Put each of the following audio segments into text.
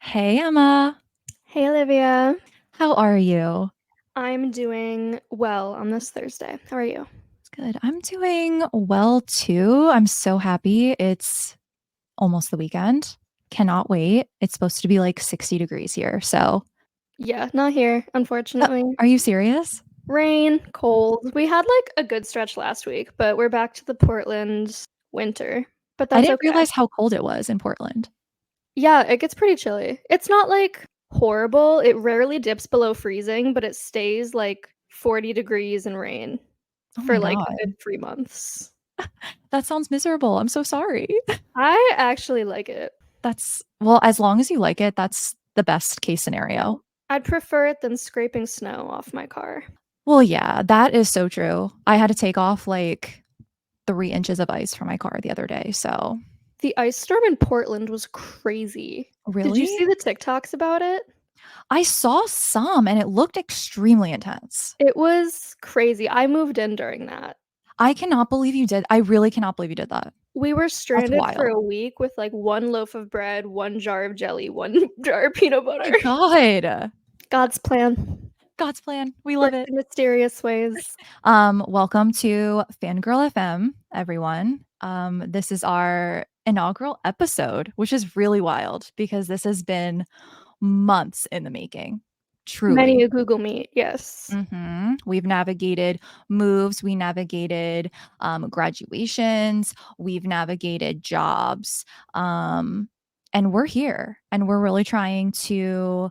Hey Emma, Hey Olivia, how are you? I'm doing well on this Thursday. How are you? It's good. I'm doing well too. I'm so happy. It's almost the weekend. Cannot wait. It's supposed to be like 60 degrees here. Yeah, not here, unfortunately. Are you serious? Rain, cold. We had like a good stretch last week, but we're back to the Portland winter. But I that's didn't okay. realize how cold it was in Portland. Yeah, it gets pretty chilly. It's not like horrible. It rarely dips below freezing, but it stays like 40 degrees and rain Oh for my like a God. good 3 months. That sounds miserable. I'm so sorry. I actually like it. Well, as long as you like it, that's the best case scenario. I'd prefer it than scraping snow off my car. Well, yeah, that is so true. I had to take off like 3 inches of ice from my car the other day. So, The ice storm in Portland was crazy. Did you really? see the TikToks about it? I saw some and it looked extremely intense. It was crazy. I moved in during that. I cannot believe you did. I really cannot believe you did that. We were That's stranded for wild. a week with like one loaf of bread, one jar of jelly, one jar of peanut My butter. God. God's plan. God's plan. We love Works it. in mysterious ways. Welcome to Fangirl FM, everyone. This is our inaugural episode, which is really wild because this has been months in the making. Many Truly. a Google Meet, yes. We've navigated moves, we navigated graduations, we've navigated jobs, and we're here, and we're really trying to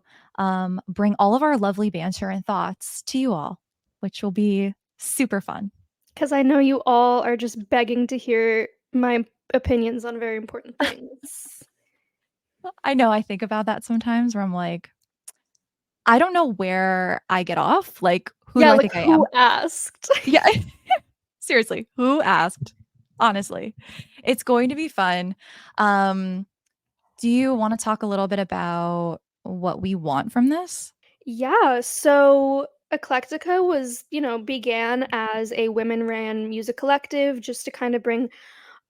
bring all of our lovely banter and thoughts to you all, which will be super fun. Because I know you all are just begging to hear my opinions on very important things. I know I think about that sometimes where I'm like, I don't know where I get off. Like, who do Yeah, I like think I who am? asked? Yeah, seriously, who asked? Honestly, it's going to be fun. Um, do you want to talk a little bit about what we want from this? Yeah, so Eclectica was, began as a women-ran music collective just to kind of bring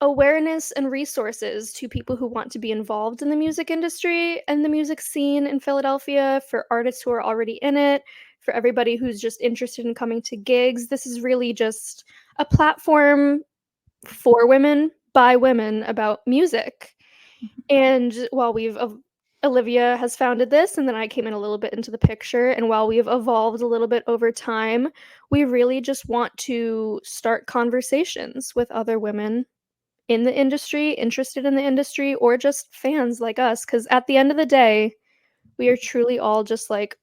awareness and resources to people who want to be involved in the music industry and the music scene in Philadelphia, for artists who are already in it, for everybody who's just interested in coming to gigs. This is really just a platform for women by women about music. And while Olivia has founded this, and then I came in a little bit into the picture, and while we've evolved a little bit over time, we really just want to start conversations with other women in the industry, interested in the industry, or just fans like us. Because at the end of the day, we are truly all just like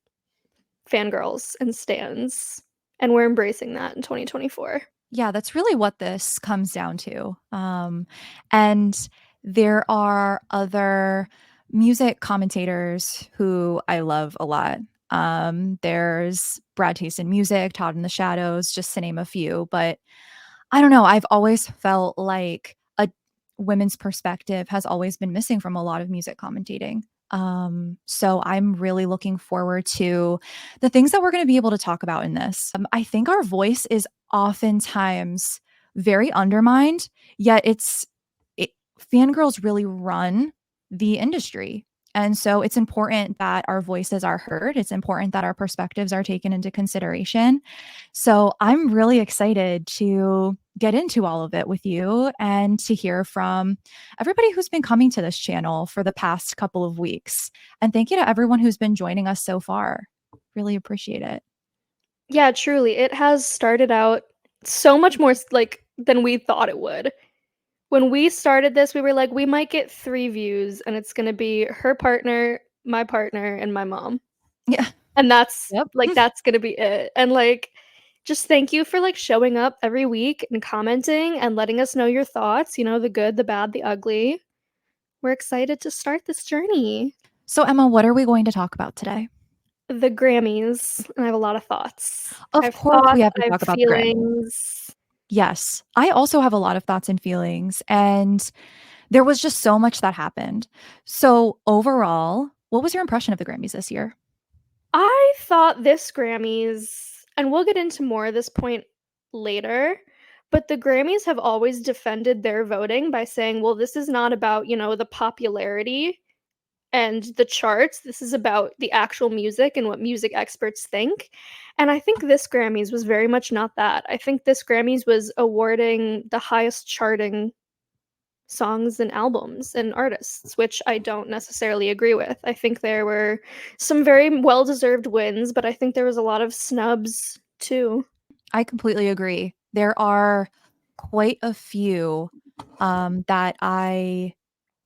fangirls and stans, and we're embracing that in 2024. Yeah, that's really what this comes down to. And there are other music commentators who I love a lot. There's Brad Taste in Music, Todd in the Shadows, just to name a few. But I don't know. I've always felt like a women's perspective has always been missing from a lot of music commentating. So I'm really looking forward to the things that we're going to be able to talk about in this. I think our voice is oftentimes very undermined, yet it, fangirls really run the industry. And so it's important that our voices are heard. It's important that our perspectives are taken into consideration. So I'm really excited to get into all of it with you and to hear from everybody who's been coming to this channel for the past couple of weeks. And thank you to everyone who's been joining us so far. Really appreciate it. Yeah, truly, it has started out so much more like than we thought it would. When we started this, we were like, we might get 3 views, and it's gonna be her partner, and my mom. Yeah. And that's Yep. like, that's gonna be it. And, like, just thank you for, like, showing up every week and commenting and letting us know your thoughts, the good, the bad, the ugly. We're excited to start this journey. So, Emma, what are we going to talk about today? The Grammys, and I have a lot of thoughts. I Of have course, we thoughts, have to I have talk about the Grammy. feelings. Yes, I also have a lot of thoughts and feelings, and there was just so much that happened. So, overall, what was your impression of the Grammys this year? I thought this Grammys, and we'll get into more of this point later, but the Grammys have always defended their voting by saying, well, this is not about, the popularity and the charts. This is about the actual music and what music experts think. And I think this Grammys was very much not that. I think this Grammys was awarding the highest charting songs and albums and artists, which I don't necessarily agree with. I think there were some very well-deserved wins, but I think there was a lot of snubs too. I completely agree. There are quite a few, that I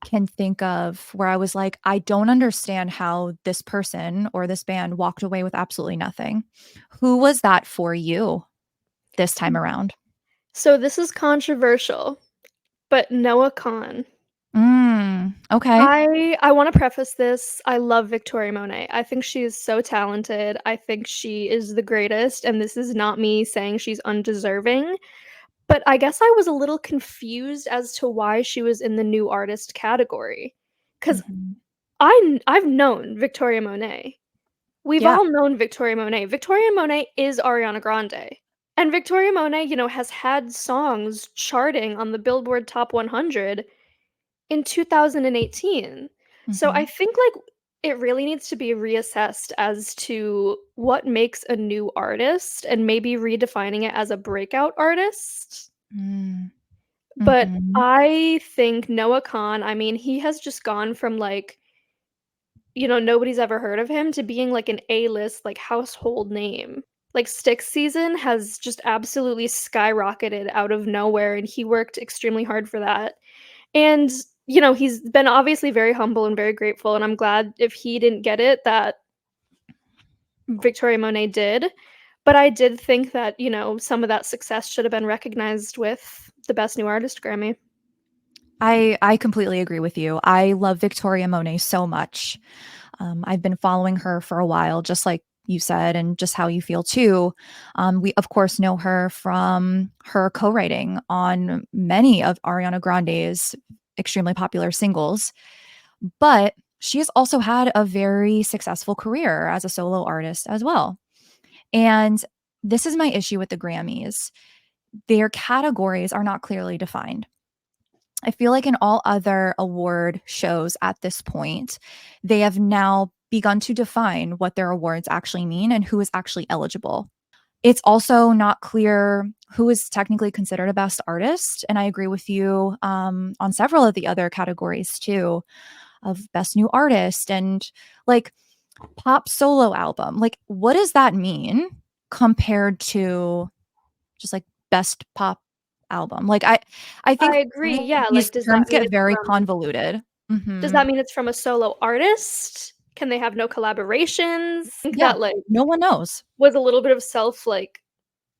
can think of where I was like, "I don't understand how this person or this band walked away with absolutely nothing." Who was that for you this time around? So this is controversial, but Noah Kahan. Okay. I wanna preface this, I love Victoria Monet. I think she is so talented, I think she is the greatest, and this is not me saying she's undeserving, but I guess I was a little confused as to why she was in the new artist category. 'Cause Mhm. I've known Victoria Monet. We've Yeah. all known Victoria Monet. Victoria Monet is Ariana Grande, and Victoria Monet, has had songs charting on the Billboard Top 100 in 2018. So I Mhm. think, it really needs to be reassessed as to what makes a new artist and maybe redefining it as a breakout artist. Mm. But Mhm. I think Noah Kahan, I mean, he has just gone from, nobody's ever heard of him to being, an A-list, household name. Like, Styx Season has just absolutely skyrocketed out of nowhere, and he worked extremely hard for that. And, he's been obviously very humble and very grateful, and I'm glad if he didn't get it that Victoria Monet did. But I did think that, some of that success should have been recognized with the Best New Artist Grammy. I completely agree with you. I love Victoria Monet so much. I've been following her for a while, just like you said, and just how you feel too. We, of course, know her from her co writing on many of Ariana Grande's extremely popular singles, but she has also had a very successful career as a solo artist as well. And this is my issue with the Grammys. Their categories are not clearly defined. I feel like in all other award shows at this point, they have now begun to define what their awards actually mean and who is actually eligible. It's also not clear who is technically considered a best artist. And I agree with you on several of the other categories too, of best new artist and like pop solo album. Like, what does that mean compared to just like best pop album? Like I think I agree, yeah, these does that terms mean get it's very from convoluted. does that Mhm. mean it's from a solo artist? Can they have no collaborations? I think Yeah, that, no one knows. was a little bit of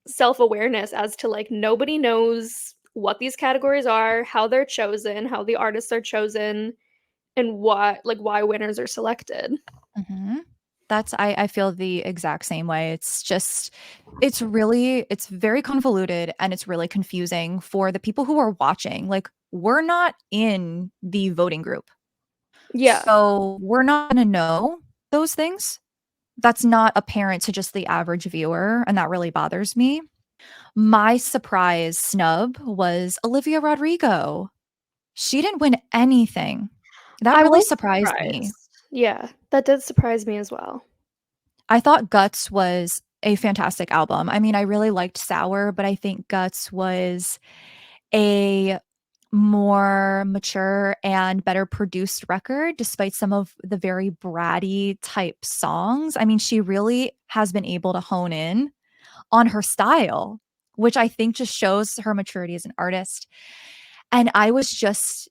self-awareness as to, nobody knows what these categories are, how they're chosen, how the artists are chosen, and why winners are selected. Mhm. That's I feel the exact same way. It's just it's very convoluted and it's really confusing for the people who are watching. Like, we're not in the voting group. Yeah, So, we're not gonna know those things. That's not apparent to just the average viewer, and that really bothers me. My surprise snub was Olivia Rodrigo. She didn't win anything. That I really was surprised me. surprised. Yeah, that did surprise me as well. I thought Guts was a fantastic album. I mean, I really liked Sour, but I think Guts was a more mature and better produced record despite some of the very bratty type songs. I mean, she really has been able to hone in on her style, which I think just shows her maturity as an artist. And I was just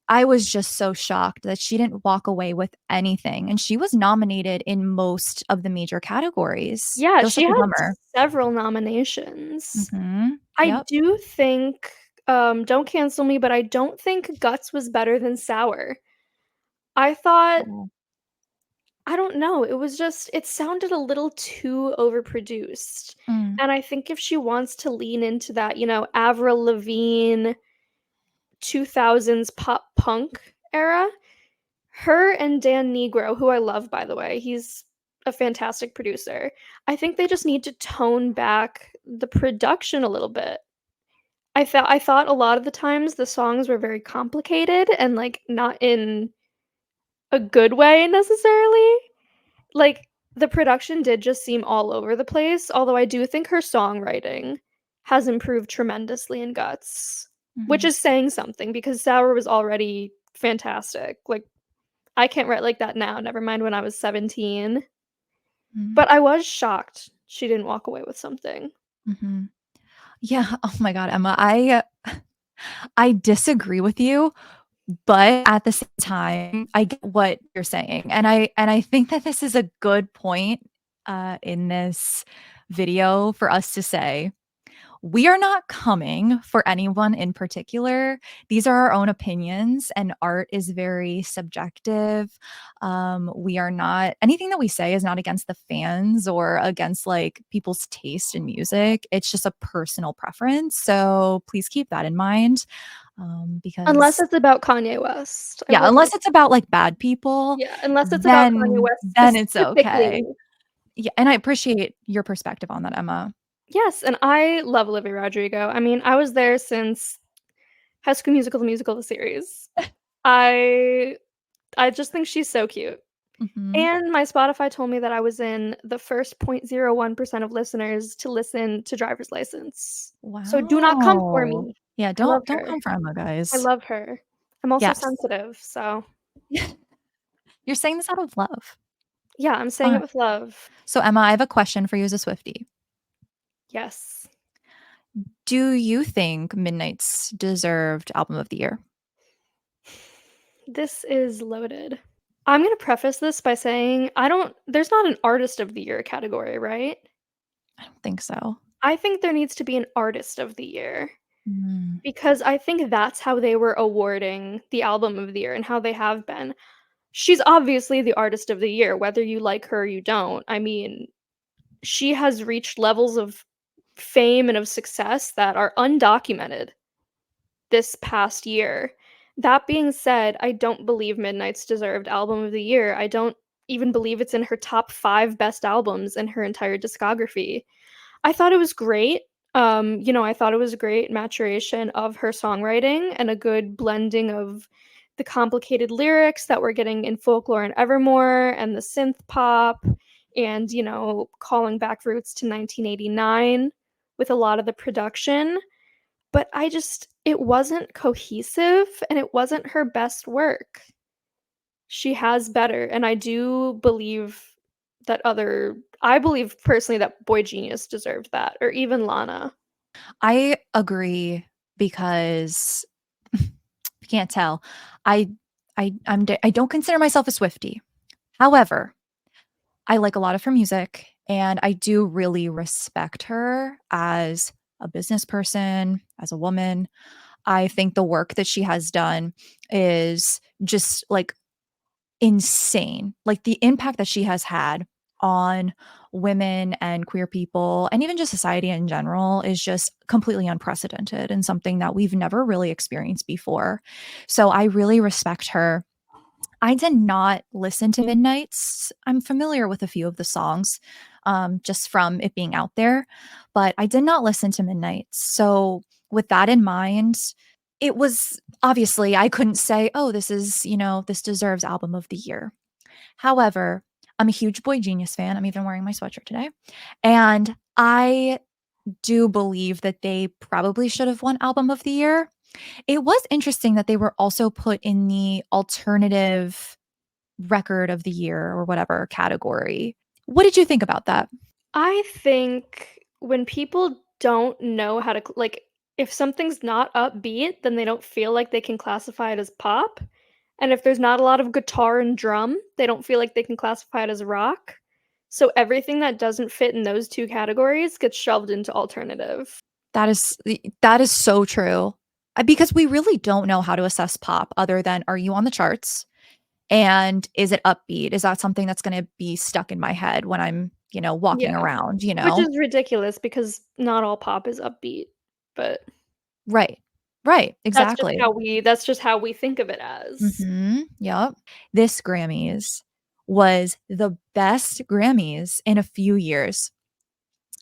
so shocked that she didn't walk away with anything, and she was nominated in most of the major categories. Yeah, It was she such a had bummer. several nominations. Mhm. I Yep. do think, don't cancel me, but I don't think Guts was better than Sour. I thought Oh. I don't know, it sounded a little too overproduced, Mm. and I think if she wants to lean into that, Avril Lavigne 2000s pop punk era, her and Dan Nigro, who I love, by the way, he's a fantastic producer. I think they just need to tone back the production a little bit. I thought a lot of the times the songs were very complicated and, not in a good way necessarily. Like, the production did just seem all over the place, although I do think her songwriting has improved tremendously in Guts, which Mhm, is saying something because Sour was already fantastic. Like, I can't write like that now, never mind when I was 17. mhm, But I was shocked she didn't walk away with something. mhm. Yeah, oh my god, Emma, I disagree with you, but at the same time, I get what you're saying, and I think that this is a good point, in this video for us to say, we are not coming for anyone in particular. These are our own opinions, and art is very subjective. We are not anything that we say is not against the fans or against like people's taste in music. It's just a personal preference. So please keep that in mind. Unless Because it's about Kanye West, I yeah, will unless make it's about like bad people, yeah, unless it's about Kanye West then it's specifically. okay. Yeah, and I appreciate your perspective on that, Emma. Yes, and I love Olivia Rodrigo. I mean, I was there since High School Musical: The Musical, the series. I I just think she's so cute. Mhm. And my Spotify told me that I was in the first 0.01% of listeners to listen to Driver's License. So do not come for Wow. me. Yeah, I love don't her. come for Emma, I guys. love her. I'm also Yes. sensitive, so You're saying this out of love. yeah, I'm It's saying fine. it with love. So, Emma, I have a question for you as a Swiftie. Yes. Do you think Midnight's deserved Album of the Year? This is loaded. I'm gonna preface this by saying I don't there's not an Artist of the Year category, right? I don't think so. I think there needs to be an Artist of the Year, Mm. because I think that's how they were awarding the Album of the Year and how they have been. She's obviously the Artist of the Year, whether you like her or you don't. I mean, she has reached levels of fame and of success that are undocumented this past year. That being said, I don't believe Midnight's deserved Album of the Year. I don't even believe it's in her top 5 best albums in her entire discography. I thought it was great. I thought it was a great maturation of her songwriting and a good blending of the complicated lyrics that we're getting in Folklore and Evermore and the synth pop and, calling back roots to 1989 with a lot of the production. But it wasn't cohesive and it wasn't her best work. She has better, and I believe personally that Boy Genius deserved that, or even Lana. I agree because you can't tell. I I don't consider myself a Swiftie. However, I like a lot of her music, and I do really respect her as a business person, as a woman. I think the work that she has done is just, like, insane. Like, the impact that she has had on women and queer people, and even just society in general, is just completely unprecedented and something that we've never really experienced before. So I really respect her. I did not listen to Midnights. I'm familiar with a few of the songs, just from it being out there, but I did not listen to Midnights. So, with that in mind, it was obviously I couldn't say, "Oh, this is, this deserves album of the year." However, I'm a huge Boy Genius fan. I'm even wearing my sweatshirt today. And I do believe that they probably should have won album of the year. It was interesting that they were also put in the alternative record of the year or whatever category. What did you think about that? I think when people don't know how to if something's not upbeat, then they don't feel like they can classify it as pop, and if there's not a lot of guitar and drum, they don't feel like they can classify it as rock. So everything that doesn't fit in those 2 categories gets shoved into alternative. That is so true. Because we really don't know how to assess pop other than are you on the charts and is it upbeat? Is that something that's gonna be stuck in my head when I'm, walking Yeah, around, which is ridiculous because not all pop is upbeat, but Right. Right, exactly. that's just how we think of it as. Mhm, yep. This Grammys was the best Grammys in a few years.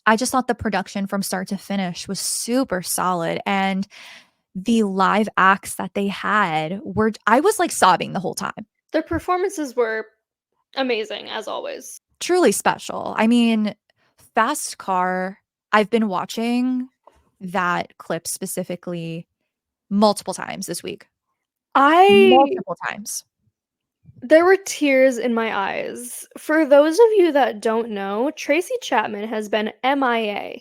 I just thought the production from start to finish was super solid, and the live acts that they had were I was, like, sobbing the whole time. Their performances were amazing, as always. Truly special. I mean, Fast Car, I've been watching that clip specifically multiple times this week. I Multiple times. There were tears in my eyes. For those of you that don't know, Tracy Chapman has been MIA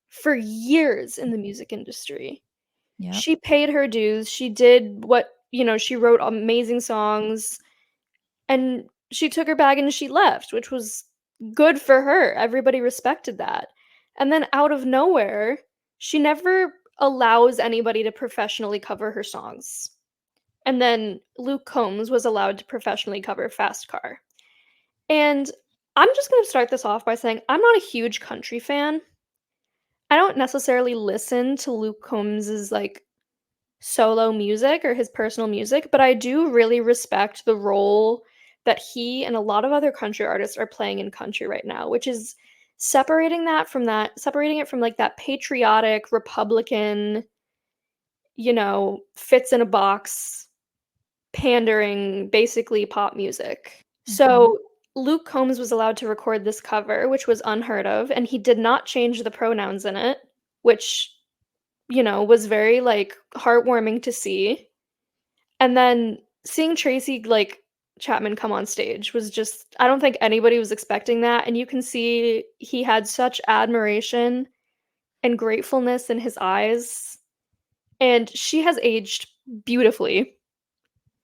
for years in the music industry. Yep. She paid her dues, she did what she wrote amazing songs, and she took her bag and she left, which was good for her, everybody respected that. And then out of nowhere, she never allows anybody to professionally cover her songs. And then Luke Combs was allowed to professionally cover Fast Car. And I'm just gonna start this off by saying I'm not a huge country fan. I don't necessarily listen to Luke Combs's, like, solo music or his personal music, but I do really respect the role that he and a lot of other country artists are playing in country right now, which is separating it from, like, that patriotic, Republican, fits in a box, pandering, basically pop music. Mhm. So, Luke Combs was allowed to record this cover, which was unheard of, and he did not change the pronouns in it, which, was very, like, heartwarming to see. And then seeing Tracy, like, Chapman come on stage was just I don't think anybody was expecting that, and you can see he had such admiration and gratefulness in his eyes, and she has aged beautifully.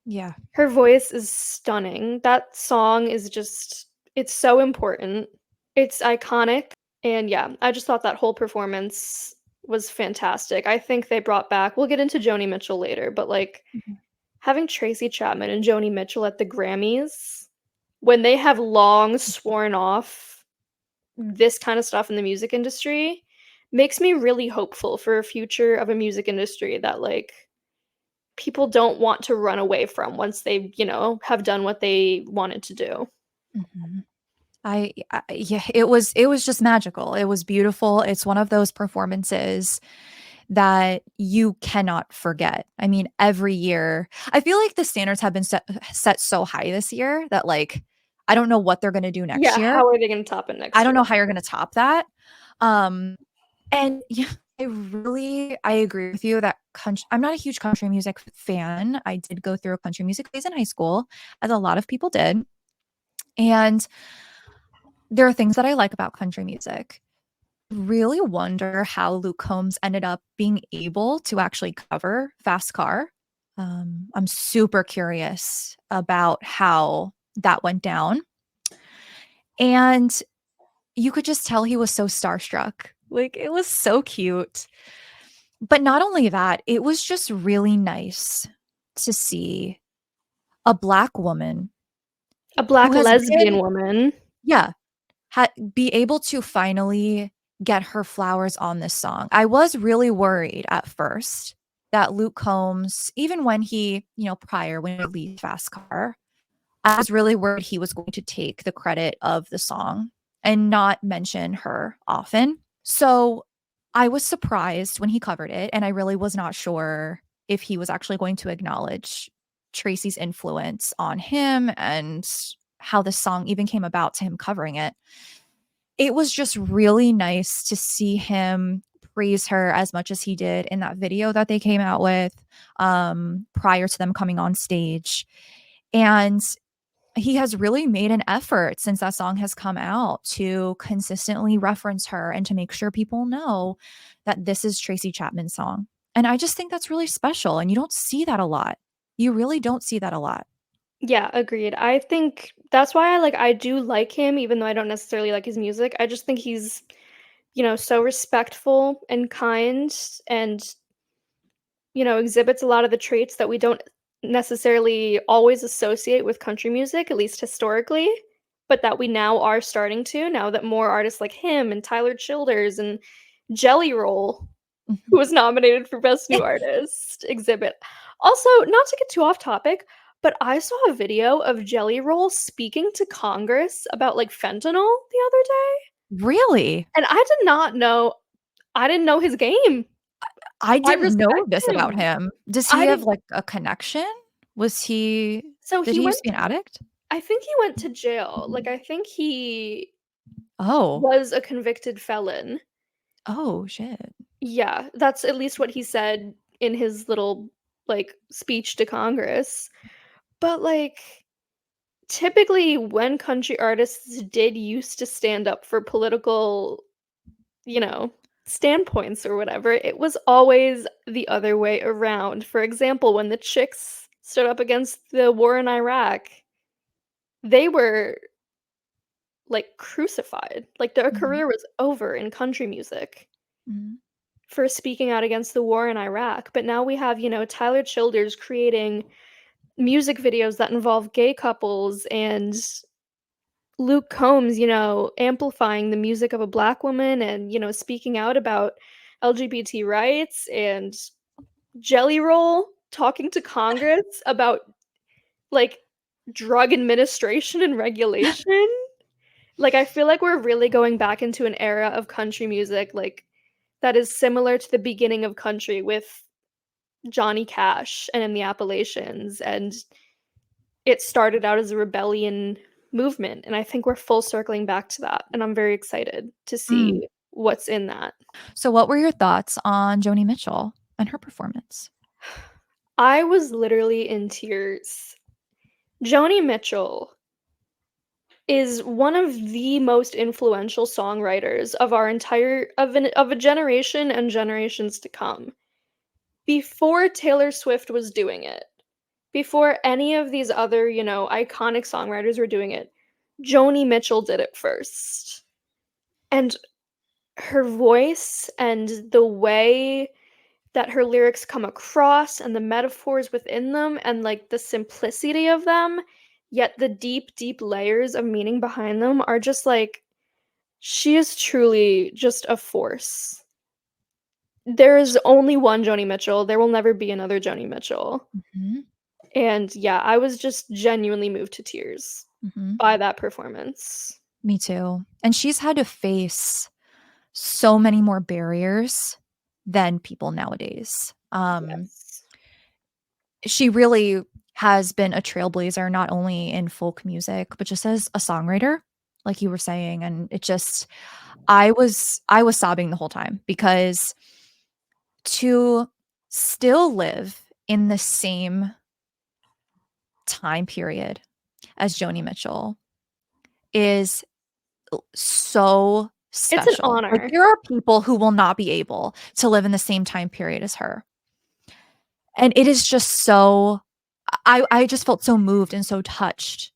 Yeah. Her voice is stunning. That song is just it's so important. It's iconic, and yeah, I just thought that whole performance was fantastic. I think they brought back we'll get into Joni Mitchell later, but, like, Mhm. having Tracy Chapman and Joni Mitchell at the Grammys, when they have long sworn off this kinda stuff in the music industry, makes me really hopeful for a future of a music industry that, like, people don't want to run away from once they, have done what they wanted to do. Mhm. Yeah, it was just magical. It was beautiful. It's one of those performances that you cannot forget. I mean, every year, I feel like the standards have been set so high this year that, like, I don't know what they're gonna do next Yeah, year. how are they gonna top it I next don't year? know how you're gonna top that. Um, and yeah, I agree with you that I'm not a huge country music fan. I did go through a country music phase in high school, as a lot of people did, and there are things that I like about country music. Really wonder how Luke Combs ended up being able to actually cover Fast Car. I'm super curious about how that went down. And you could just tell he was so starstruck. Like, it was so cute. But not only that, it was just really nice to see a Black woman A who black has lesbian been, woman. yeah, be able to finally get her flowers on this song. I was really worried at first that Luke Combs, even when prior when he released Fast Car, I was really worried he was going to take the credit of the song and not mention her often. So I was surprised when he covered it, and I really was not sure if he was actually going to acknowledge Tracy's influence on him and how the song even came about to him covering it. It was just really nice to see him praise her as much as he did in that video that they came out with prior to them coming on stage. And he has really made an effort since that song has come out to consistently reference her and to make sure people know that this is Tracy Chapman's song. And I just think that's really special. And you don't see that a lot. You really don't see that a lot. Yeah, agreed. I think that's why I do like him even though I don't necessarily like his music. I just think he's, so respectful and kind and, exhibits a lot of the traits that we don't necessarily always associate with country music, at least historically, but that we now are starting to, now that more artists like him and Tyler Childers and Jelly Roll, who Mhm. was nominated for Best New Artist, exhibit. Also, not to get too off topic, but I saw a video of Jelly Roll speaking to Congress about, like, fentanyl the other day, Really? and I didn't know his game. I I didn't know respect this about him. him. Does he I have, didn't like, a connection Was he So did he he went used to be an addict? I think he went to jail. Like, I think he Oh. was a convicted felon. Oh, shit. Yeah, that's at least what he said in his little, like, speech to Congress. But, like, typically, when country artists did used to stand up for political, you know, standpoints or whatever, it was always the other way around. For example, when the Chicks stood up against the war in Iraq, they were, like, crucified. Like, their Mhm, career was over in country music mhm, for speaking out against the war in Iraq, but now we have, Tyler Childers creating music videos that involve gay couples and Luke Combs, amplifying the music of a Black woman and, speaking out about LGBT rights, and Jelly Roll talking to Congress about, like, drug administration and regulation. Like, I feel like we're really going back into an era of country music, like, that is similar to the beginning of country with Johnny Cash and in the Appalachians, and it started out as a rebellion movement, and I think we're full circling back to that, and I'm very excited to mm. see what's in that. So what were your thoughts on Joni Mitchell and her performance? I was literally in tears. Joni Mitchell is one of the most influential songwriters of our entire of a generation and generations to come. Before Taylor Swift was doing it, before any of these other, iconic songwriters were doing it, Joni Mitchell did it first. And her voice and the way that her lyrics come across and the metaphors within them and, like, the simplicity of them, yet the deep, deep layers of meaning behind them are just, like, she is truly just a force. There is only one Joni Mitchell, there will never be another Joni Mitchell. Mhm, And yeah, I was just genuinely moved to tears mhm. by that performance. Me too. And she's had to face so many more barriers than people nowadays. Yes. She really has been a trailblazer, not only in folk music, but just as a songwriter, like you were saying, and it just I was sobbing the whole time because to still live in the same time period as Joni Mitchell is so It's an special. Like, honor. there are people who will not be able to live in the same time period as her. And it is just so I just felt so moved and so touched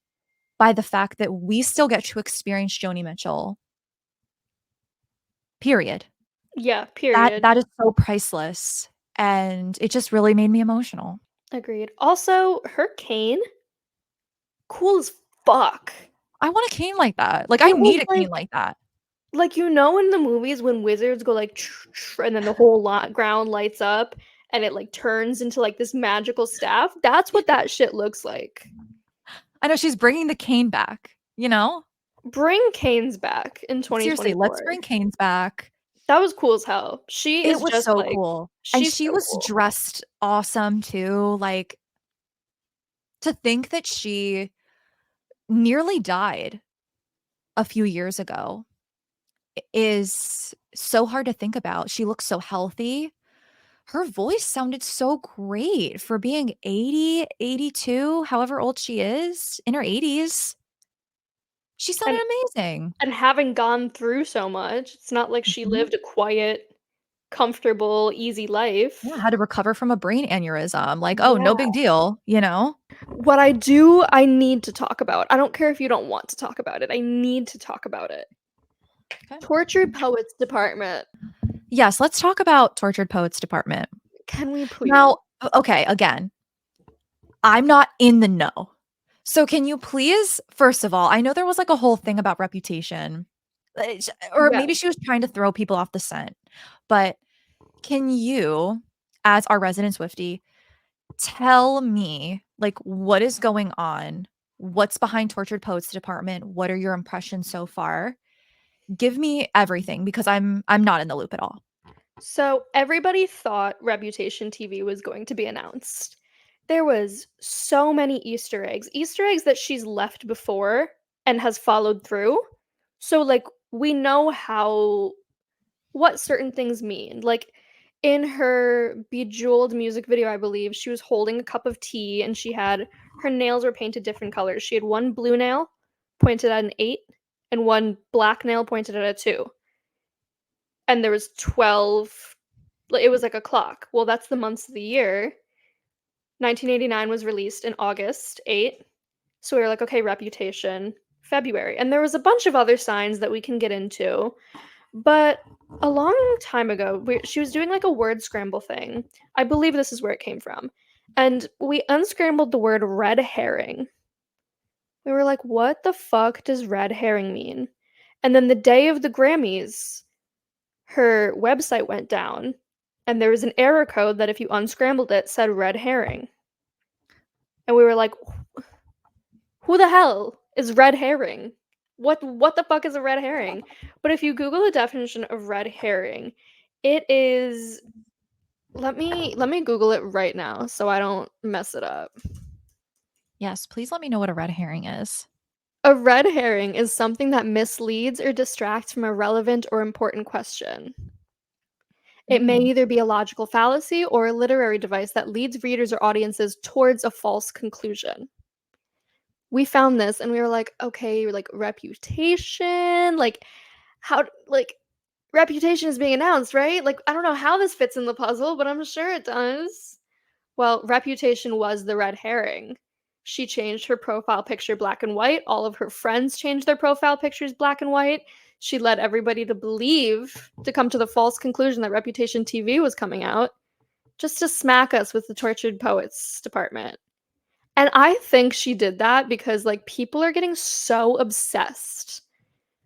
by the fact that we still get to experience Joni Mitchell, period. Yeah, That period. that is so priceless, and it just really made me emotional. Agreed. Also, her cane, cool as fuck. I want a cane like that. Like, I It was need a cane like that. like, in the movies when wizards go like and then the whole ground lights up and it like turns into like this magical staff? That's what that shit looks like. I know she's bringing the cane back, you know? Bring canes back in Seriously, let's 2024. bring canes back. That was cool as hell. She It is was just so like cool, and she's she so was cool. dressed awesome too, like, to think that she nearly died a few years ago is so hard to think about. She looks so healthy. Her voice sounded so great for being 80, 82, however old she is, in her 80s. She And sounded amazing. having gone through so much, it's not like she Mhm. lived a quiet, comfortable, easy Yeah, life. had to recover from a brain aneurysm, like, "Oh, no Yeah. big deal," you know? What I need to talk about. I don't care if you don't want to talk about it. I need to talk about it. Okay. Tortured Poets Department. Yes, let's talk about Tortured Poets Department. Can we please? Now, okay, again, I'm not in the know. So can you please, first of all, I know there was like a whole thing about reputation, or Yeah. maybe she was trying to throw people off the scent. But can you, as our resident Swiftie, tell me like what is going on? What's behind Tortured Poets Department? What are your impressions so far? Give me everything because I'm not in the loop at all. So everybody thought Reputation TV was going to be announced. There was so many Easter eggs that she's left before and has followed through. So, like, we know how what certain things mean. Like, in her Bejeweled music video, I believe, she was holding a cup of tea and her nails were painted different colors. She had one blue nail pointed at an 8 and one black nail pointed at a 2. And there was 12, it was like a clock. Well, that's the months of the year. 1989 was released in August 8. So we were like, okay, Reputation, February. And there was a bunch of other signs that we can get into. But a long time ago, she was doing like a word scramble thing. I believe this is where it came from. And we unscrambled the word red herring. We were like, what the fuck does red herring mean? And then the day of the Grammys, her website went down, and there was an error code that if you unscrambled it said red herring. And we were like, who the hell is red herring? What the fuck is a red herring? But if you Google the definition of red herring, it is let me Google it right now so I don't mess it up. Yes, please let me know what a red herring is. A red herring is something that misleads or distracts from a relevant or important question. It may Mm. either be a logical fallacy or a literary device that leads readers or audiences towards a false conclusion. We found this and we were like, okay, like Reputation, like how like Reputation is being announced, right? Like I don't know how this fits in the puzzle, but I'm sure it does. Well, Reputation was the red herring. She changed her profile picture black and white. All of her friends changed their profile pictures black and white. She led everybody to come to the false conclusion that Reputation TV was coming out, just to smack us with the Tortured Poets department. And I think she did that because, like, people are getting so obsessed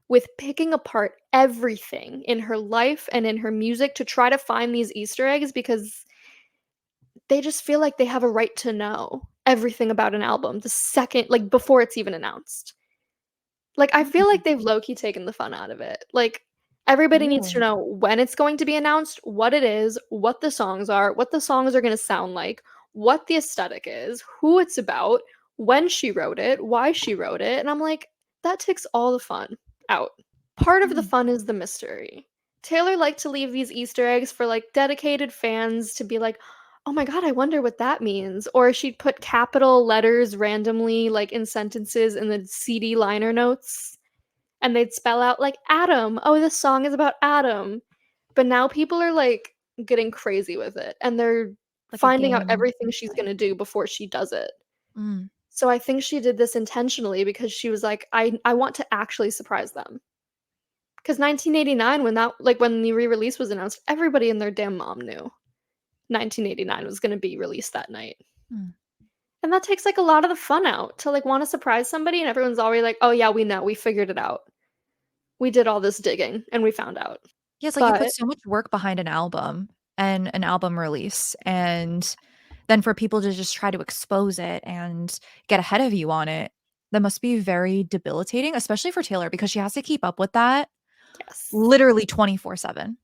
with picking apart everything in her life and in her music to try to find these Easter eggs because they just feel like they have a right to know everything about an album the second, like, before it's even announced. Like, I feel Mm. like they've low-key taken the fun out of it. Like, everybody needs to Really? know when it's going to be announced, what it is, what the songs are, what the songs are gonna sound like, what the aesthetic is, who it's about, when she wrote it, why she wrote it, and I'm like, that takes all the fun out. Part of the Mm. fun is the mystery. Taylor liked to leave these Easter eggs for, like, dedicated fans to be like, "Oh my god, I wonder what that means," or she'd put capital letters randomly, like, in sentences in the CD liner notes, and they'd spell out, like, "Adam. Oh, this song is about Adam." But now people are, like, getting crazy with it, and they're Like a finding out game. everything she's gonna do before she does it. Mm. So I think she did this intentionally because she was like, "I want to actually surprise them." 'Cause 1989, when the re-release was announced, everybody and their damn mom knew 1989 was gonna be released that night. Mm. And that takes, like, a lot of the fun out to, like, wanna surprise somebody and everyone's already like, "Oh, yeah, we know, we figured it out. We did all this digging, and we found out." Yeah, it's like you put But so much work behind an album and an album release, and then for people to just try to expose it and get ahead of you on it, that must be very debilitating, especially for Taylor because she has to keep up with that yes. literally 24/7.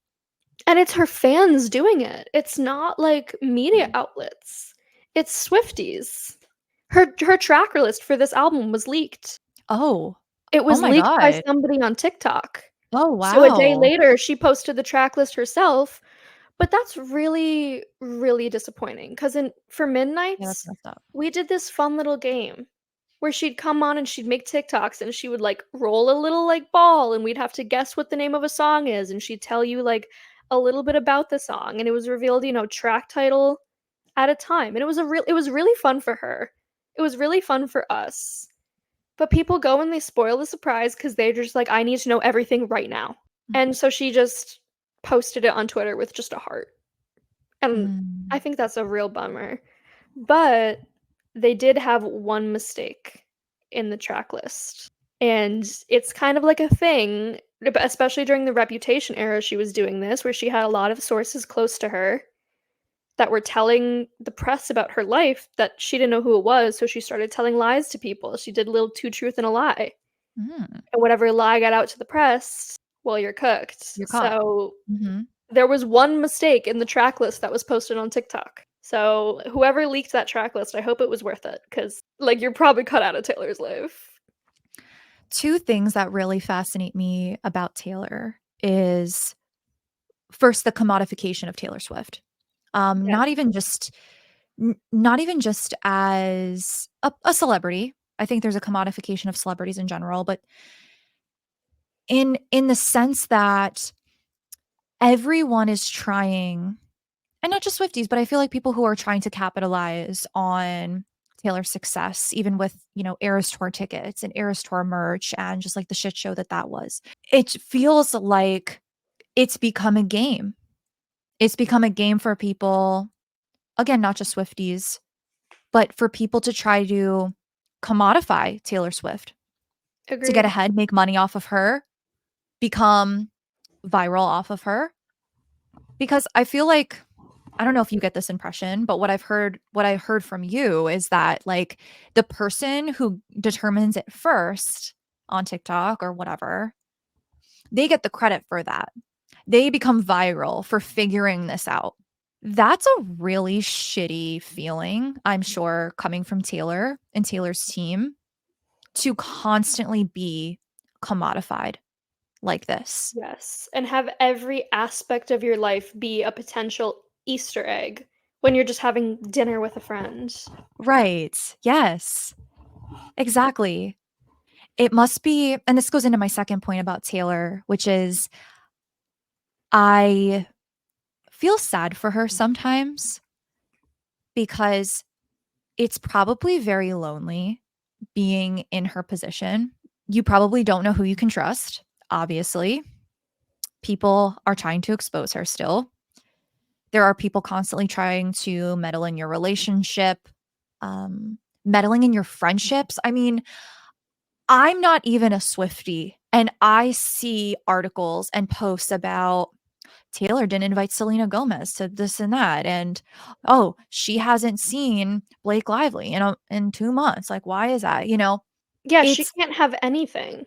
And it's her fans doing it. It's not, like, media outlets. It's Swifties. Her tracker list for this album was leaked. Oh. It Oh was my leaked by god. somebody on TikTok. Oh, So a day wow. later, she posted the track list herself, but that's really, really disappointing. Because for Yeah, that's Midnights, messed up. we did this fun little game where she'd come on and she'd make TikToks and she would, like, roll a little, like, ball, and we'd have to guess what the name of a song is, and she'd tell you, like, a little bit about the song, and it was revealed, track title at a time, and it was really fun for her. It was really fun for us. But people go and they spoil the surprise because 'cause they're just like, "I need to know everything right now." And so she just posted it on Twitter with just a heart, and I Mm. think that's a real bummer. But they did have one mistake in the track list, and it's kind of like a thing, especially during the Reputation era she was doing this, where she had a lot of sources close to her that were telling the press about her life that she didn't know who it was, so she started telling lies to people. She did a little two truth and a lie. Mm. And whatever lie got out to the press, well, you're cooked. You're caught. So Mhm. there was one mistake in the track list that was posted on TikTok. So, whoever leaked that track list, I hope it was worth it, because like, you're probably cut out of Taylor's life. 2 things that really fascinate me about Taylor is, first, the commodification of Taylor Swift. Yeah. Not even just as a celebrity. I think there's a commodification of celebrities in general, but in the sense that everyone is trying, and not just Swifties, but I feel like people who are trying to capitalize on Taylor's success, even with, Eras Tour tickets and Eras Tour merch and just, like, the shit show that that was. It feels like it's become a game. It's become a game for people, again, not just Swifties, but for people to try to commodify Taylor Swift, to get Agreed. ahead, make money off of her, become viral off of her. Because I feel like, I don't know if you get this impression, but what I heard from you is that, like, the person who determines it first on TikTok or whatever, they get the credit for that. They become viral for figuring this out. That's a really shitty feeling, I'm sure, coming from Taylor and Taylor's team, to constantly be commodified like this. Yes, and have every aspect of your life be a potential Easter egg when you're just having dinner with a friend. Right. Yes. Exactly. It must be, and this goes into my second point about Taylor, which is I feel sad for her sometimes because it's probably very lonely being in her position. You probably don't know who you can trust, obviously. People are trying to expose her still. There are people constantly trying to meddle in your relationship, meddling in your friendships. I mean, I'm not even a Swiftie, and I see articles and posts about Taylor didn't invite Selena Gomez to this and that, and, "Oh, she hasn't seen Blake Lively in 2 months." Like, why is that? Yeah, she It's can't have anything.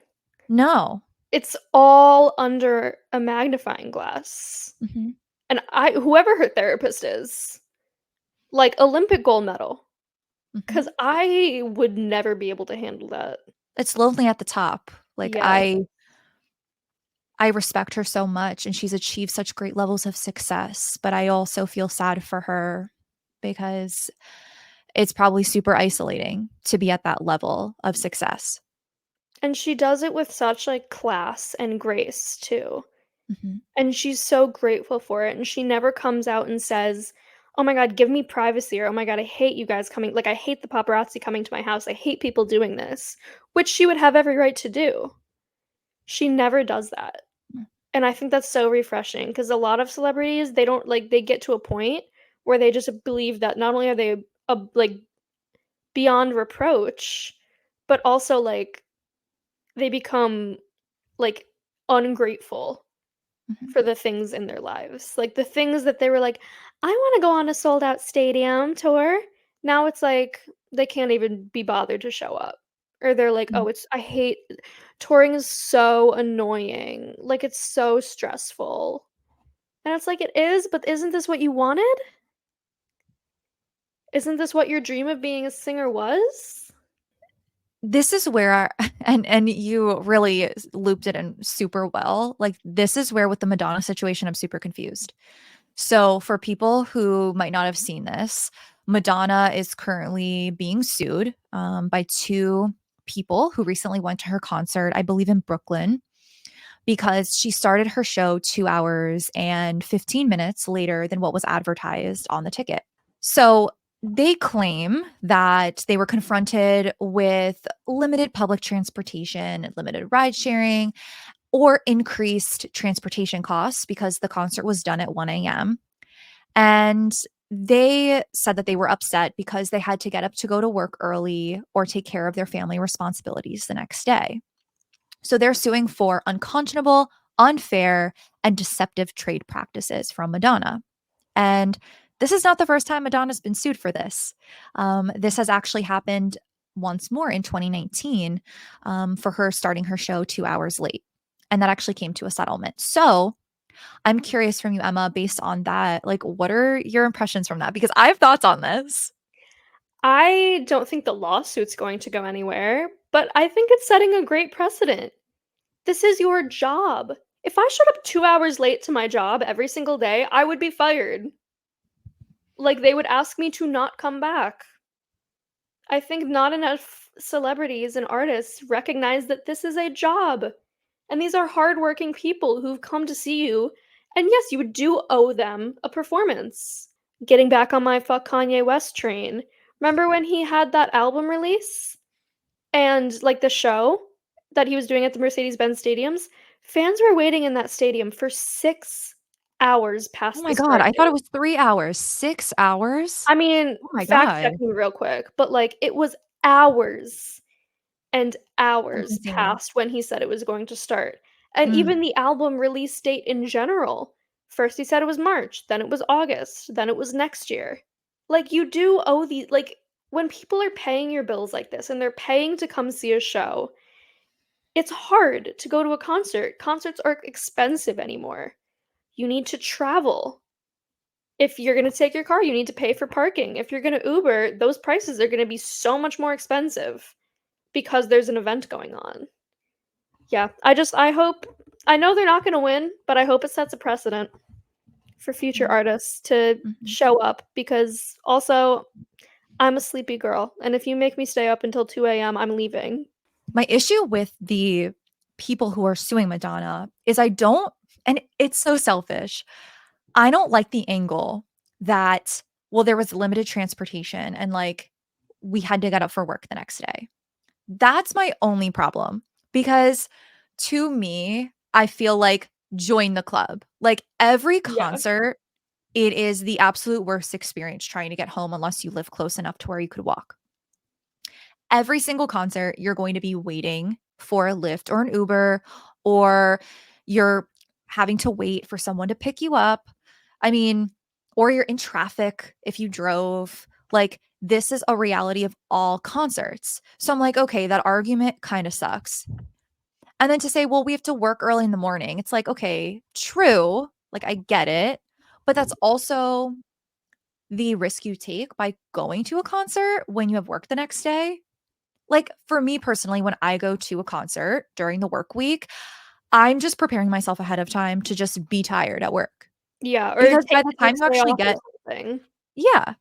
no. It's all under a magnifying glass. Mhm, And whoever her therapist is, like, Olympic gold medal, mhm. 'cause I would never be able to handle that. It's lonely at the top. Like, Yeah, I respect her so much, and she's achieved such great levels of success, but I also feel sad for her because it's probably super isolating to be at that level of success. and she does it with such, like, class and grace too. Mhm, And she's so grateful for it, and she never comes out and says, "Oh my god, give me privacy," or, "Oh my god, I hate you guys coming like, I hate the paparazzi coming to my house, I hate people doing this," which she would have every right to do. She never does that, mm, and I think that's so refreshing because a lot of celebrities, they don't like, they get to a point where they just believe that not only are they, like, beyond reproach, but also, like, they become, like, ungrateful mhm, for the things in their lives. Like, the things that they were like, "I wanna go on a sold out stadium tour." Now it's like, they can't even be bothered to show up. Or they're like, mm. "Oh, it's I hate touring is so annoying. Like, it's so stressful." And it's like, "It is, but isn't this what you wanted? Isn't this what your dream of being a singer was?" This is where and you really looped it in super well. Like, this is where, with the Madonna situation, I'm super confused. So, for people who might not have seen this, Madonna is currently being sued, by 2 people who recently went to her concert, I believe in Brooklyn, because she started her show 2 hours and 15 minutes later than what was advertised on the ticket. So, they claim that they were confronted with limited public transportation, limited ride sharing, or increased transportation costs because the concert was done at 1 AM. And they said that they were upset because they had to get up to go to work early or take care of their family responsibilities the next day. So they're suing for unconscionable, unfair, and deceptive trade practices from Madonna. And this is not the first time Madonna's been sued for this. This has actually happened once more in 2019, for her starting her show 2 hours late. And that actually came to a settlement. So I'm curious from you, Emma, based on that, like, what are your impressions from that? Because I have thoughts on this. I don't think the lawsuit's going to go anywhere, but I think it's setting a great precedent. This is your job. If I showed up 2 hours late to my job every single day, I would be fired. Like, they would ask me to not come back. I think not enough celebrities and artists recognize that this is a job, and these are hardworking people who've come to see you, and yes, you do owe them a performance. Getting back on my "fuck Kanye West" train. Remember when he had that album release? And, like, the show that he was doing at the Mercedes-Benz stadiums? Fans were waiting in that stadium for 6 hours Oh past my the god, start I thought it date. was 3 hours. 6 hours? I mean, Oh my fact god. check me real quick, but, like, it was hours and That's hours insane. past when he said it was going to start. And Mm. even the album release date in general. First he said it was March, then it was August, then it was next year. Like, you do owe like, when people are paying your bills like this and they're paying to come see a show, it's hard to go to a concert. Concerts aren't expensive anymore. You need to travel. If you're gonna take your car, you need to pay for parking. If you're gonna Uber, those prices are gonna be so much more expensive because there's an event going on. Yeah, I hope I know they're not gonna win, but I hope it sets a precedent for future Yeah. artists to Mhm. show up because also, I'm a sleepy girl, and if you make me stay up until 2 a.m., I'm leaving. My issue with the people who are suing Madonna is I don't, and it's so selfish. I don't like the angle that, well, there was limited transportation and, like, we had to get up for work the next day. That's my only problem because to me, I feel like join the club. Like, every Yeah. concert, it is the absolute worst experience trying to get home unless you live close enough to where you could walk. Every single concert, you're going to be waiting for a Lyft or an Uber, or you're having to wait for someone to pick you up. I mean, or you're in traffic if you drove. Like, this is a reality of all concerts. So I'm like, okay, that argument kind of sucks. And then to say, well, we have to work early in the morning. It's like, okay, true. Like, I get it. But that's also the risk you take by going to a concert when you have work the next day. Like, for me personally, when I go to a concert during the work week, I'm just preparing myself ahead of time to just be tired at work. Yeah, or Because take by the the time you next day actually off or get, something. yeah,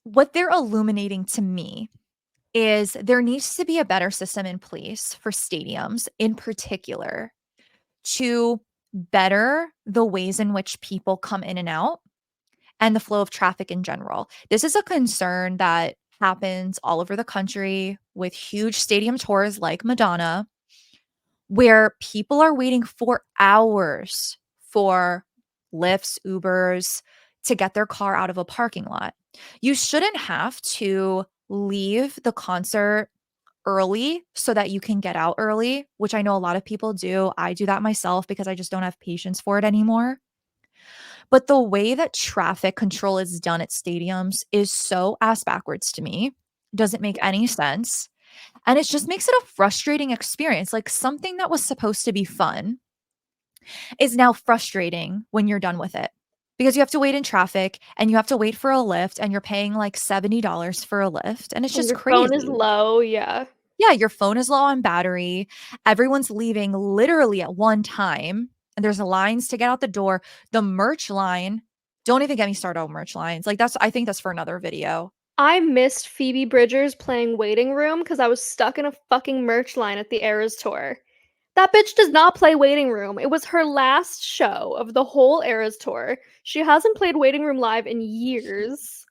what they're illuminating to me is there needs to be a better system in place for stadiums in particular to better the ways in which people come in and out and the flow of traffic in general. This is a concern that happens all over the country with huge stadium tours like Madonna, where people are waiting for hours for Lyfts, Ubers to get their car out of a parking lot. You shouldn't have to leave the concert early so that you can get out early, which I know a lot of people do. I do that myself because I just don't have patience for it anymore. But the way that traffic control is done at stadiums is so ass backwards to me. Doesn't make Yeah. any sense. And it just makes it a frustrating experience. Like, something that was supposed to be fun is now frustrating when you're done with it because you have to wait in traffic and you have to wait for a lift and you're paying like $70 for a lift. And it's And just your phone is crazy. low, yeah. Yeah, your phone is low on battery. Everyone's leaving literally at one time, and there's lines to get out the door. The merch line, don't even get me started on merch lines. Like, I think that's for another video. I missed Phoebe Bridgers playing Waiting Room because I was stuck in a fucking merch line at the Eras tour. That bitch does not play Waiting Room. It was her last show of the whole Eras tour. She hasn't played Waiting Room live in years.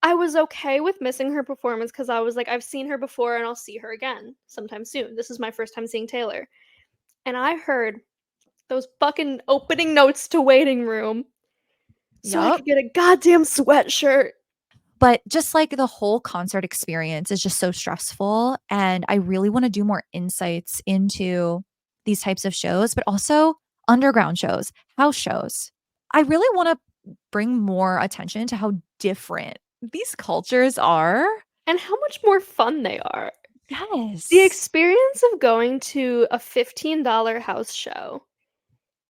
I was okay with missing her performance because I was like, I've seen her before and I'll see her again sometime soon. This is my first time seeing Taylor. And I heard those fucking opening notes to Waiting Room so I Yup. could get a goddamn sweatshirt. But just like the whole concert experience is just so stressful. And I really want to do more insights into these types of shows, but also underground shows, house shows. I really want to bring more attention to how different these cultures are. And how much more fun they are. The Yes. experience of going to a $15 house show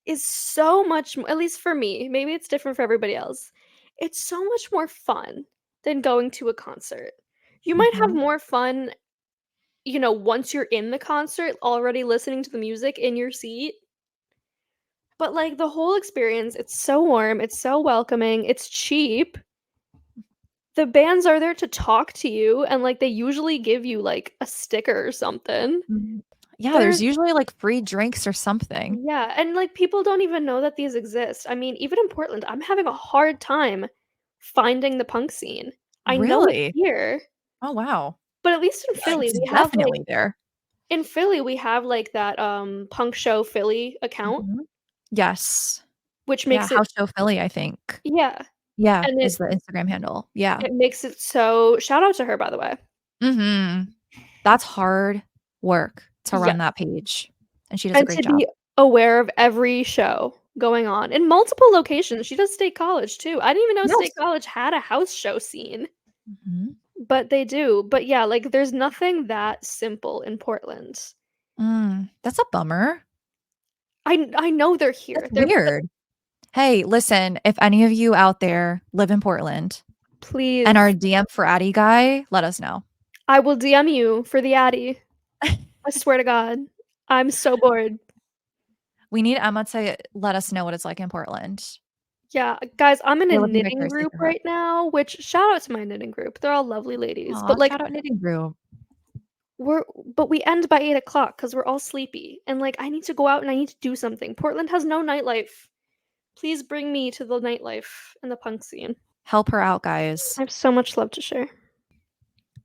is so much at least for me, maybe it's different for everybody else. It's so much more fun than going to a concert. You might have Mhm. more fun, once you're in the concert already listening to the music in your seat, but, like, the whole experience, it's so warm, it's so welcoming, it's cheap. The bands are there to talk to you, and, like, they usually give you, like, a sticker or something. Mhm. Yeah, There's there's usually, like, free drinks or something. Yeah, and, like, people don't even know that these exist. I mean, even in Portland, I'm having a hard time finding the punk scene. I know it's Really? here, Oh, wow. but at least in Philly, It's we have, like definitely there. that, Punk Show Philly account, Mhm. Yes. which Yeah, makes it House Show Philly, I think. yeah, Yeah, and it is the Instagram handle. Yeah. it makes it so shout out to her, by the way. Mhm. That's hard work to run that Yes, page, and she does a and great to job. be aware of every show going on in multiple locations. She does State College too. I didn't even know State Yes. College had a house show scene, Mhm. but they do. But yeah, like, there's nothing that simple in Portland. That's a bummer. I know they're That's here. They're weird. Hey, listen, if any of you out there live in Portland and are please, DM for Addy guy, let us know. I will DM you for the Addy. I swear to God. I'm so bored. We need Emma to let us know what it's like in Portland. Yeah, guys, I'm in a It would be knitting vicariously group through her. right now, which shout out to my knitting group. They're all lovely ladies. Aw, But like shout out knitting group. we're but we end by 8 o'clock because 'cause we're all sleepy. And like I need to go out and I need to do something. Portland has no nightlife. Please bring me to the nightlife and the punk scene. Help her out, guys. I have so much love to share.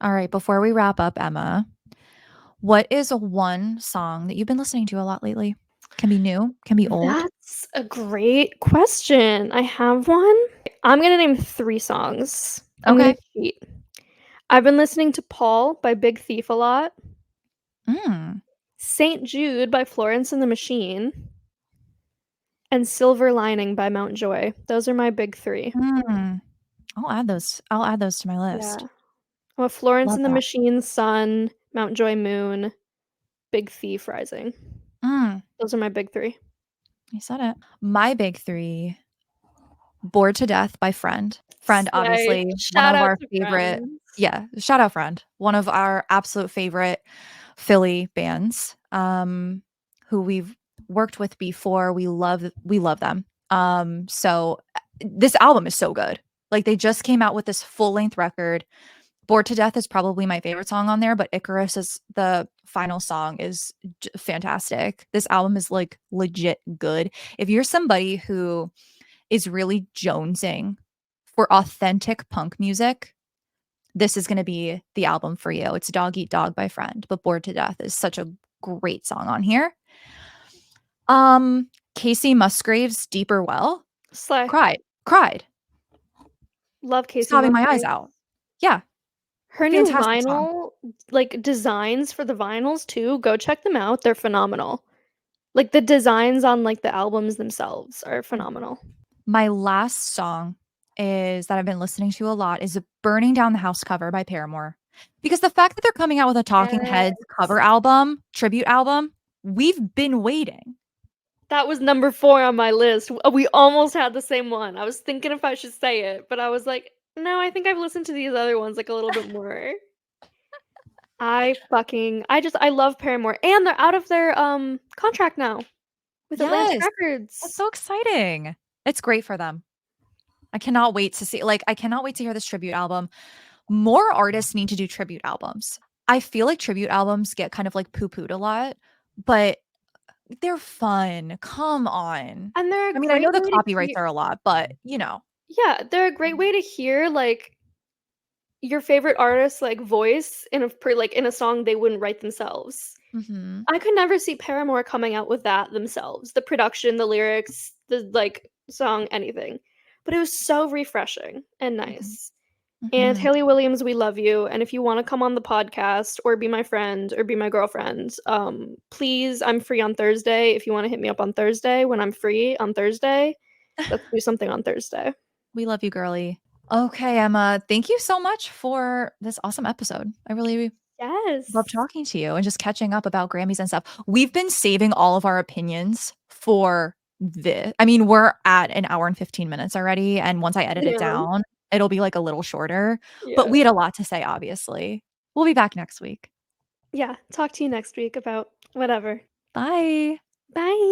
All right, before we wrap up, Emma, what is one song that you've been listening to a lot lately? Can be new, can be old. That's a great question. I have one. I'm gonna name 3 songs. I'm gonna Okay. cheat. I've been listening to "Paul" by Big Thief a lot, Mm. "Saint Jude" by Florence and the Machine, and "Silver Lining" by Mount Joy. Those are my big 3. Mm. I'll add those to my Yeah. list. I'm a Florence Love and the that. Machine sun, Mount Joy moon, Big Thief rising. Mm. Those are my big 3. You said it. My big 3, Bored to Death by Friend. Friend, Slay. obviously, one Shout of out our to favorite Friends. yeah, shout out Friend. One of our absolute favorite Philly bands, who we've worked with before. We love them. This album is so good. Like, they just came out with this full-length record. Bored to Death is probably my favorite song on there, but Icarus is the final song is fantastic. This album is, like, legit good. If you're somebody who is really jonesing for authentic punk music, this is going to be the album for you. It's Dog Eat Dog by Friend, but Bored to Death is such a great song on here. Casey Musgrave's Deeper Well. Slay. Cried. Love Casey Sobbing my eyes Musgraves. out. Yeah, Her new fantastic song. vinyl, like, designs for the vinyls too, go check them out, they're phenomenal. Like, the designs on, like, the albums themselves are phenomenal. My last song is that I've been listening to a lot is Burning Down the House cover by Paramore. Because the fact that they're coming out with a Talking Heads Yes. cover album, tribute album, we've been waiting. That was number 4 on my list. We almost had the same one. I was thinking if I should say it, but I was like, "No, I think I've listened to these other ones, like, a little bit more." I love Paramore, and they're out of their, contract now with Atlantic Yes. That's Records. so exciting. It's great for them. I cannot wait to see I cannot wait to hear this tribute album. More artists need to do tribute albums. I feel like tribute albums get kind of, like, poo-pooed a lot, but they're fun. Come on. And they're a I mean, I know great the way to copyrights hear are a lot, but, you know. Yeah, they're a great way to hear, like, your favorite artist's, like, voice in a song they wouldn't write themselves. Mhm. I could never see Paramore coming out with that themselves, the production, the lyrics, the, like, song, anything. But it was so refreshing and Mhm. nice. And Mhm. Haley Williams, we love you, and if you wanna come on the podcast or be my friend or be my girlfriend, please, I'm free on Thursday. If you wanna hit me up on Thursday when I'm free on Thursday, let's do something on Thursday. We love you, girly. Okay, Emma, thank you so much for this awesome episode. I really love Yes. talking to you and just catching up about Grammys and stuff. We've been saving all of our opinions for I mean, we're at an hour and 15 minutes already, and once I edit it Yeah, down, it'll be, like, a little shorter, but yeah. we had a lot to say, obviously. We'll be back next week. Yeah, talk to you next week about whatever. Bye. Bye.